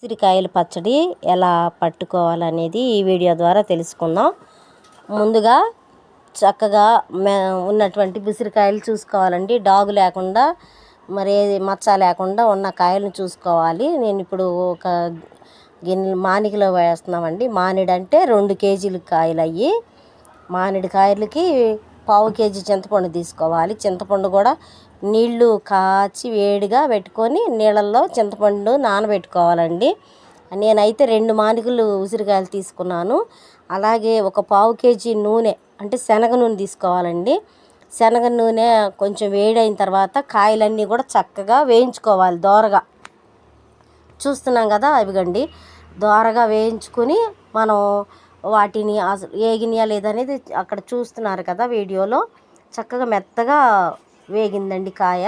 ఉసిరికాయల పచ్చడి ఎలా పట్టుకోవాలనేది ఈ వీడియో ద్వారా తెలుసుకుందాం. ముందుగా చక్కగా ఉన్నటువంటి ఉసిరికాయలు చూసుకోవాలండి. డాగు లేకుండా మరి మచ్చ లేకుండా ఉన్న కాయలను చూసుకోవాలి. నేను ఇప్పుడు ఒక గిన్నె మానికలో వేస్తున్నామండి. మానిడంటే 2 కేజీల కాయలు అయ్యి. మానిడి కాయలకి 1/2 కేజీ చింతపండు తీసుకోవాలి. చింతపండు కూడా నీళ్లు కాచి వేడిగా పెట్టుకొని నీళ్ళల్లో చింతపండు నానబెట్టుకోవాలండి. నేనైతే 2 మానికలు ఉసిరికాయలు తీసుకున్నాను. అలాగే ఒక 1/2 కేజీ నూనె అంటే శనగ నూనె తీసుకోవాలండి. శనగ నూనె కొంచెం వేడైన తర్వాత కాయలన్నీ కూడా చక్కగా వేయించుకోవాలి దోరగా. చూస్తున్నాం కదా, అవిగండి దోరగా వేయించుకొని మనం వాటిని అసలు ఏగినాయా లేదనేది అక్కడ చూస్తున్నారు కదా వీడియోలో. చక్కగా మెత్తగా వేగిందండి కాయ.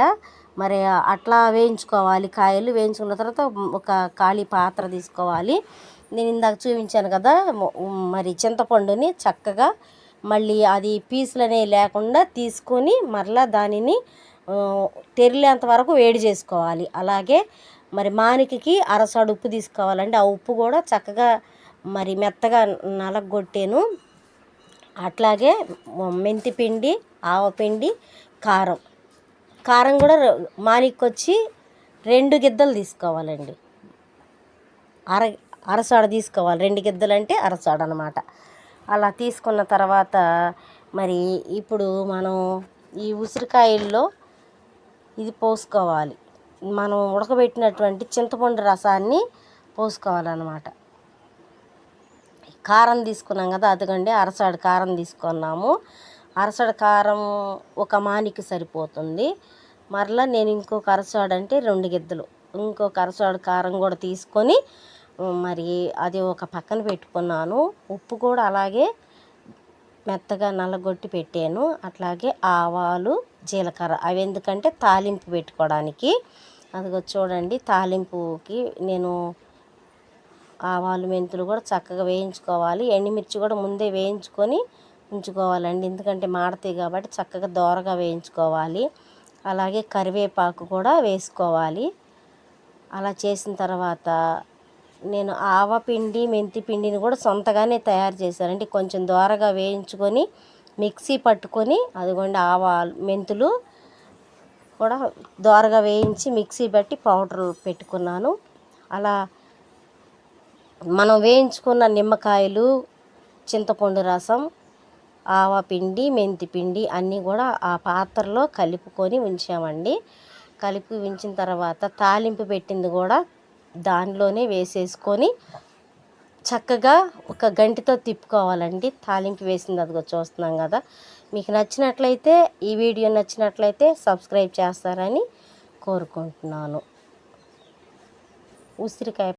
మరి అట్లా వేయించుకోవాలి. కాయలు వేయించుకున్న తర్వాత ఒక ఖాళీ పాత్ర తీసుకోవాలి. నేను ఇందాక చూపించాను కదా, మరి చింతపండుని చక్కగా మళ్ళీ అది పీసులనే లేకుండా తీసుకొని మరలా దానిని తెరిలేంత వరకు వేడి చేసుకోవాలి. అలాగే మరి మానికకి అరసాడు ఉప్పు తీసుకోవాలండి. ఆ ఉప్పు కూడా చక్కగా మరి మెత్తగా నలగొట్టాను. అట్లాగే మెంతిపిండి, ఆవపిండి, కారం కూడా మానికొచ్చి 2 గిద్దలు తీసుకోవాలండి. అరసాడ తీసుకోవాలి. 2 గిద్దలు అంటే అరసాడ అనమాట. అలా తీసుకున్న తర్వాత మరి ఇప్పుడు మనం ఈ ఉసిరికాయల్లో ఇది పోసుకోవాలి. మనం ఉడకబెట్టినటువంటి చింతపండు రసాన్ని పోసుకోవాలన్నమాట. కారం తీసుకున్నాం కదా, అదిగండి అరసాడు కారం తీసుకున్నాము. అరసాడు కారం ఒక మానికి సరిపోతుంది. మరలా నేను ఇంకొక అరసాడు అంటే 2 గిద్దలు ఇంకొక అరసాడు కారం కూడా తీసుకొని మరి అది ఒక పక్కన పెట్టుకున్నాను. ఉప్పు కూడా అలాగే మెత్తగా నల్లగొట్టి పెట్టాను. అట్లాగే ఆవాలు, జీలకర్ర అవి ఎందుకంటే తాలింపు పెట్టుకోవడానికి. అదిగో చూడండి, తాలింపుకి నేను ఆవాలు, మెంతులు కూడా చక్కగా వేయించుకోవాలి. ఎండుమిర్చి కూడా ముందే వేయించుకొని ఉంచుకోవాలండి, ఎందుకంటే మాడతాయి కాబట్టి చక్కగా దోరగా వేయించుకోవాలి. అలాగే కరివేపాకు కూడా వేసుకోవాలి. అలా చేసిన తర్వాత నేను ఆవపిండి, మెంతి పిండిని కూడా సొంతగానే తయారు చేశానండి. కొంచెం దోరగా వేయించుకొని మిక్సీ పట్టుకొని అదిగోండి ఆవాలు, మెంతులు కూడా దోరగా వేయించి మిక్సీ పట్టి పౌడర్ పెట్టుకున్నాను. అలా మనం వేయించుకున్న నిమ్మకాయలు, చింతపండు రసం, ఆవపిండి, మెంతి పిండి అన్నీ కూడా ఆ పాత్రలో కలుపుకొని ఉంచామండి. కలిపి ఉంచిన తర్వాత తాలింపు పెట్టింది కూడా దానిలోనే వేసేసుకొని చక్కగా ఒక గంటితో తిప్పుకోవాలండి. తాలింపు వేసింది అదిగో చూస్తున్నాం కదా. మీకు నచ్చినట్లయితే, ఈ వీడియో నచ్చినట్లయితే సబ్స్క్రైబ్ చేస్తారని కోరుకుంటున్నాను. ఉసిరికాయ